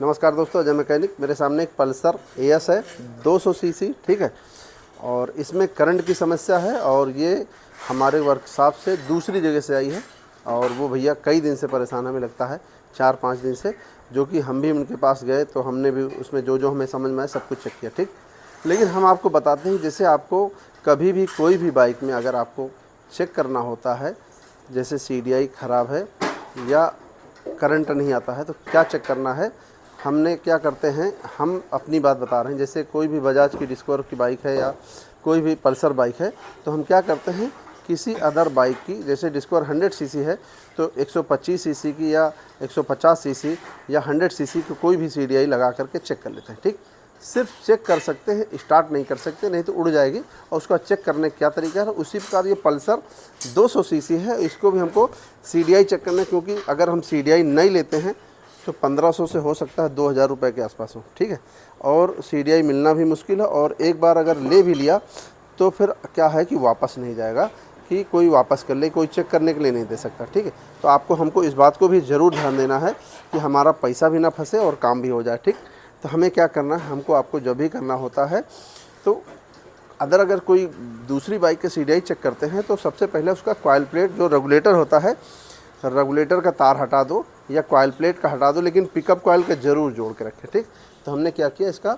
नमस्कार दोस्तों, अजय मैकेनिक। मेरे सामने एक पल्सर एएस है 200 सीसी, ठीक है। और इसमें करंट की समस्या है और ये हमारे वर्कशॉप से दूसरी जगह से आई है और वो भैया कई दिन से परेशान हमें लगता है 4-5 दिन से, जो कि हम भी उनके पास गए तो हमने भी उसमें जो जो हमें समझ में आया सब कुछ चेक किया, ठीक। लेकिन हम आपको बताते हैं, जैसे आपको कभी भी कोई भी बाइक में अगर आपको चेक करना होता है, जैसे सीडीआई ख़राब है या करंट नहीं आता है तो क्या चेक करना है। हमने क्या करते हैं, हम अपनी बात बता रहे हैं। जैसे कोई भी बजाज की डिस्कवर की बाइक है या कोई भी पल्सर बाइक है तो हम क्या करते हैं, किसी अदर बाइक की, जैसे डिस्कवर 100 सीसी है तो 125 सीसी की या 150 सीसी या 100 सीसी की कोई भी सीडीआई लगा करके चेक कर लेते हैं, ठीक। सिर्फ चेक कर सकते हैं, स्टार्ट नहीं कर सकते, नहीं तो उड़ जाएगी। और उसका चेक करने का क्या तरीका है, उसी प्रकार ये पल्सर 200 सीसी है, इसको भी हमको सीडीआई चेक करना है। क्योंकि अगर हम सीडीआई नहीं लेते हैं तो 1500 से हो सकता है 2000 रुपये के आसपास हो, ठीक है। और सीडीआई मिलना भी मुश्किल है, और एक बार अगर ले भी लिया तो फिर क्या है कि वापस नहीं जाएगा, कि कोई वापस कर ले, कोई चेक करने के लिए नहीं दे सकता, ठीक है। तो आपको हमको इस बात को भी ज़रूर ध्यान देना है कि हमारा पैसा भी ना फंसे और काम भी हो जाए, ठीक। तो हमें क्या करना है, हमको आपको जब भी करना होता है तो अगर कोई दूसरी बाइक के सीडीआई चेक करते हैं तो सबसे पहले उसका कॉइल प्लेट जो रेगुलेटर होता है, रेगुलेटर का तार हटा दो या कॉइल प्लेट का हटा दो, लेकिन पिकअप कॉइल का ज़रूर जोड़ के रखें, ठीक। तो हमने क्या किया, इसका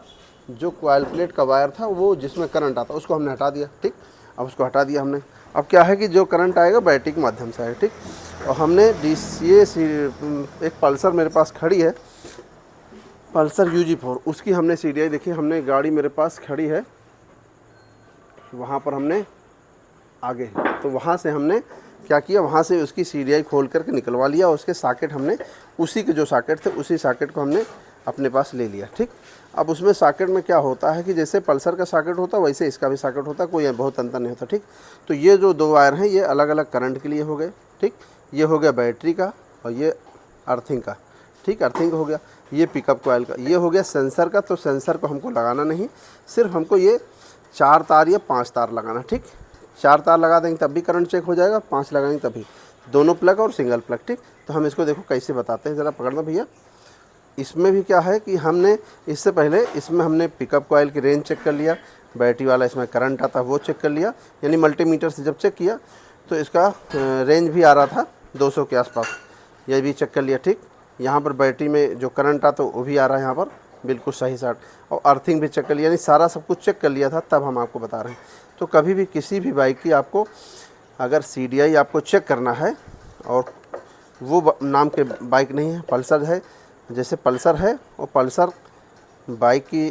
जो कॉइल प्लेट का वायर था वो जिसमें करंट आता उसको हमने हटा दिया, ठीक। अब उसको हटा दिया हमने। अब क्या है कि जो करंट आएगा बैटरी के माध्यम से आएगा, ठीक। और हमने एक पल्सर मेरे पास खड़ी है, पल्सर UG4, उसकी हमने सीडीआई देखी। हमने गाड़ी मेरे पास खड़ी है, वहाँ पर हमने आगे, तो वहाँ से हमने क्या किया, वहाँ से उसकी सीडीआई खोल करके निकलवा लिया और उसके सॉकेट हमने उसी के जो सॉकेट थे उसी सॉकेट को हमने अपने पास ले लिया, ठीक। अब उसमें सॉकेट में क्या होता है कि जैसे पल्सर का सॉकेट होता है वैसे इसका भी सॉकेट होता है, कोई बहुत अंतर नहीं होता, ठीक। तो ये जो दो वायर हैं ये अलग अलग करंट के लिए हो गए, ठीक। ये हो गया बैटरी का और ये अर्थिंग का, ठीक। अर्थिंग हो गया। ये पिकअप कॉइल का, ये हो गया सेंसर का। तो सेंसर को हमको लगाना नहीं, सिर्फ हमको ये 4 तार या 5 तार लगाना, ठीक। 4 तार लगा देंगे तब भी करंट चेक हो जाएगा, 5 लगाएंगे तभी, दोनों प्लग और सिंगल प्लग, ठीक। तो हम इसको देखो कैसे बताते हैं, ज़रा पकड़ना भैया। इसमें भी क्या है कि हमने इससे पहले इसमें हमने पिकअप कॉइल की रेंज चेक कर लिया, बैटरी वाला इसमें करंट आता है वो चेक कर लिया, यानी मल्टीमीटर से जब चेक किया तो इसका रेंज भी आ रहा था 200 के आसपास, ये भी चेक कर लिया, ठीक। यहाँ पर बैटरी में जो करंट आता वो भी आ रहा है यहाँ पर बिल्कुल सही साट, और अर्थिंग भी चेक कर लिया, यानी सारा सब कुछ चेक कर लिया था, तब हम आपको बता रहे हैं। तो कभी भी किसी भी बाइक की आपको अगर सीडीआई आपको चेक करना है, और वो नाम के बाइक नहीं है, पल्सर है, जैसे पल्सर है और पल्सर बाइक की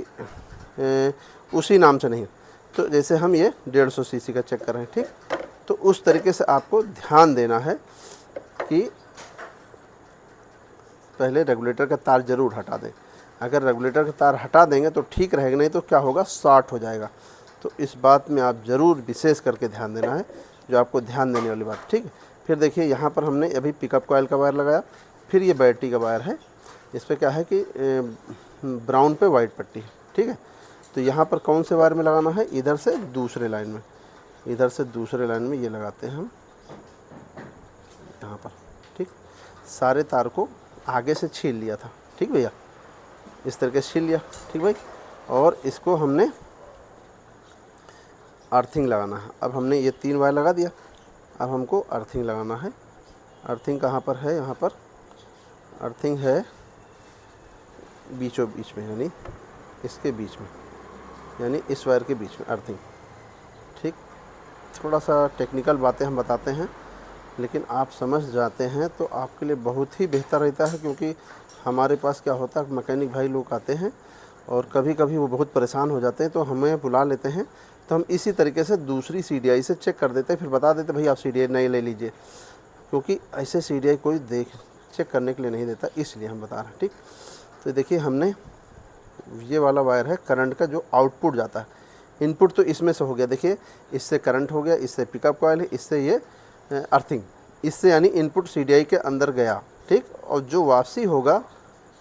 उसी नाम से नहीं, तो जैसे हम ये 150 सीसी का चेक कर रहे हैं, ठीक। तो उस तरीके से आपको ध्यान देना है कि पहले रेगुलेटर का तार ज़रूर हटा दें। अगर रेगुलेटर का तार हटा देंगे तो ठीक रहेगा, नहीं तो क्या होगा, शॉर्ट हो जाएगा। तो इस बात में आप ज़रूर विशेष करके ध्यान देना है, जो आपको ध्यान देने वाली बात, ठीक है। फिर देखिए यहाँ पर हमने अभी पिकअप कॉइल का वायर लगाया, फिर ये बैटरी का वायर है, इस पर क्या है कि ब्राउन पे वाइट पट्टी, ठीक है। तो यहाँ पर कौन से वायर में लगाना है, इधर से दूसरे लाइन में, इधर से दूसरे लाइन में ये लगाते हैं हम यहाँ पर, ठीक। सारे तार को आगे से छील लिया था, ठीक भैया, इस तरीके से छील लिया, ठीक भाई। और इसको हमने अर्थिंग लगाना है। अब हमने ये 3 वायर लगा दिया, अब हमको अर्थिंग लगाना है। अर्थिंग कहाँ पर है, यहाँ पर अर्थिंग है बीचों बीच में, यानी इसके बीच में, यानी इस वायर के बीच में अर्थिंग, ठीक। थोड़ा सा टेक्निकल बातें हम बताते हैं, लेकिन आप समझ जाते हैं तो आपके लिए बहुत ही बेहतर रहता है। क्योंकि हमारे पास क्या होता है, मैकेनिक भाई लोग आते हैं और कभी कभी वो बहुत परेशान हो जाते हैं तो हमें बुला लेते हैं, तो हम इसी तरीके से दूसरी सीडीआई से चेक कर देते हैं, फिर बता देते भाई आप सीडीआई नहीं ले लीजिए, क्योंकि ऐसे सीडीआई कोई चेक करने के लिए नहीं देता, इसलिए हम बता रहे हैं, ठीक। तो देखिए हमने ये वाला वायर है करंट का, जो आउटपुट जाता है, इनपुट तो इसमें से हो गया, देखिए इससे करंट हो गया, इससे पिकअप कॉइल है, इससे ये अर्थिंग, इससे यानी इनपुट सीडीआई के अंदर गया, ठीक। और जो वापसी होगा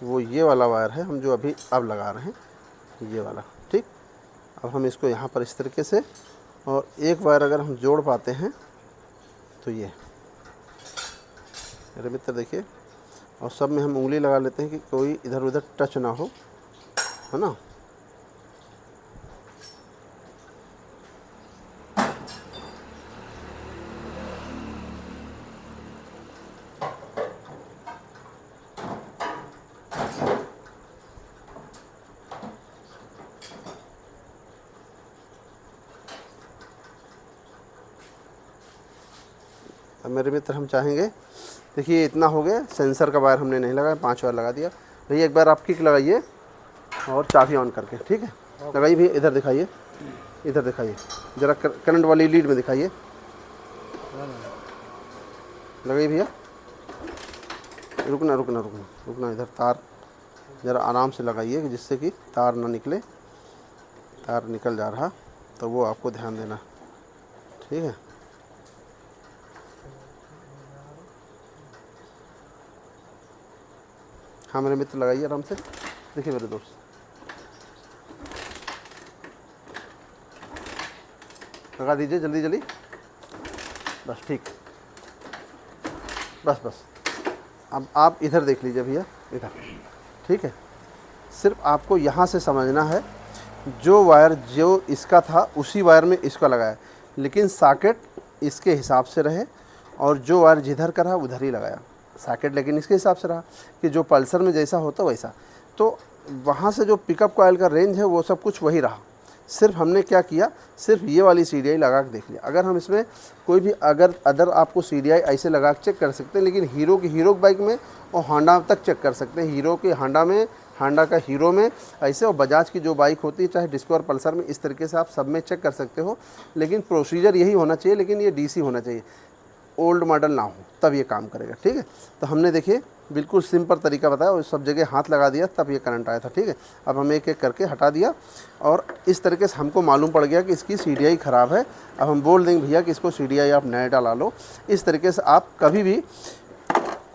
वो ये वाला वायर है, हम जो अभी अब लगा रहे हैं ये वाला, ठीक। अब हम इसको यहाँ पर इस तरीके से, और एक वायर अगर हम जोड़ पाते हैं तो ये मेरे मित्र देखिए, और सब में हम उंगली लगा लेते हैं कि कोई इधर उधर टच ना हो, है ना। अब मेरे मित्र हम चाहेंगे, देखिए इतना हो गया, सेंसर का वायर हमने नहीं लगाया, 5 वायर लगा दिया। भैया एक बार आप किक लगाइए और चाबी ऑन करके, ठीक है, लगाइए भैया, इधर दिखाइए, इधर दिखाइए ज़रा, करंट वाली लीड में दिखाइए, लगाइए भैया। रुकना रुकना रुकना रुकना, इधर तार ज़रा आराम से लगाइए कि जिससे कि तार ना निकले, तार निकल जा रहा तो वो आपको ध्यान देना, ठीक है। हाँ मेरे मित्र लगाइए आराम से, देखिए मेरे दोस्त, लगा दीजिए जल्दी जल्दी, बस ठीक, बस बस। अब आप इधर देख लीजिए भैया, इधर, ठीक है। सिर्फ आपको यहाँ से समझना है, जो वायर जो इसका था उसी वायर में इसका लगाया, लेकिन सॉकेट इसके हिसाब से रहे, और जो वायर जिधर का रहा उधर ही लगाया सॉकेट, लेकिन इसके हिसाब से रहा कि जो पल्सर में जैसा होता वैसा। तो वहाँ से जो पिकअप कॉइल का रेंज है वो सब कुछ वही रहा। सिर्फ हमने क्या किया, सिर्फ ये वाली CDI लगा के देख लिया। अगर हम इसमें कोई भी अदर आपको CDI ऐसे लगा के चेक कर सकते हैं, लेकिन हीरो बाइक में और होंडा तक चेक कर सकते हैं, हीरो के होंडा में, होंडा का हीरो में ऐसे, और बजाज की जो बाइक होती है चाहे डिस्कवर पल्सर में, इस तरीके से आप सब में चेक कर सकते हो। लेकिन प्रोसीजर यही होना चाहिए, लेकिन ये DC होना चाहिए, ओल्ड मॉडल ना हो, तब ये काम करेगा, ठीक है। तो हमने देखिए बिल्कुल सिंपल तरीका बताया और सब जगह हाथ लगा दिया तब ये करंट आया था, ठीक है। अब हम एक एक करके हटा दिया और इस तरीके से हमको मालूम पड़ गया कि इसकी CDI ख़राब है। अब हम बोल देंगे भैया कि इसको CDI आप नया डला लो। इस तरीके से आप कभी भी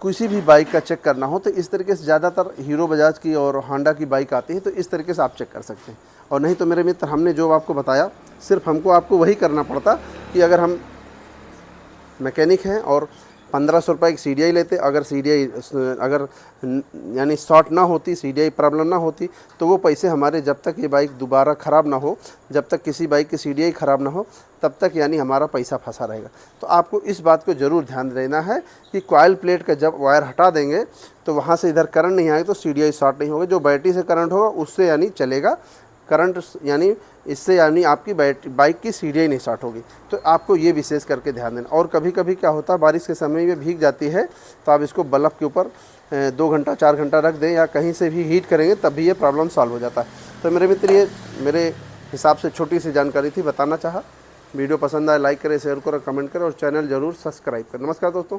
किसी भी बाइक का चेक करना हो तो इस तरीके से, ज़्यादातर हीरो बजाज की और होंडा की बाइक आती है तो इस तरीके से आप चेक कर सकते हैं। और नहीं तो मेरे मित्र हमने जो आपको बताया, सिर्फ हमको आपको वही करना पड़ता कि अगर हम मैकेनिक हैं और 1500 रुपये की CDI लेते, अगर यानी शॉर्ट ना होती, CDI प्रॉब्लम ना होती, तो वो पैसे हमारे जब तक ये बाइक दोबारा ख़राब ना हो, जब तक किसी बाइक की CDI ख़राब ना हो, तब तक यानी हमारा पैसा फंसा रहेगा। तो आपको इस बात को ज़रूर ध्यान देना है कि कॉइल प्लेट का जब वायर हटा देंगे तो वहाँ से इधर करंट नहीं आएगा तो CDI शॉर्ट नहीं होगा। जो बैटरी से करंट होगा उससे यानी चलेगा करंट, यानी इससे यानी आपकी बाइक की CDI नहीं शॉर्ट होगी। तो आपको ये विशेष करके ध्यान देना। और कभी कभी क्या होता है, बारिश के समय में भीग जाती है तो आप इसको बल्ब के ऊपर 2 घंटा 4 घंटा रख दें या कहीं से भी हीट करेंगे तब भी ये प्रॉब्लम सॉल्व हो जाता है। तो मेरे मित्र ये मेरे हिसाब से छोटी सी जानकारी थी, बताना चाहा। वीडियो पसंद आए लाइक करें, शेयर करें, कमेंट करें और चैनल ज़रूर सब्सक्राइब करें। नमस्कार दोस्तों।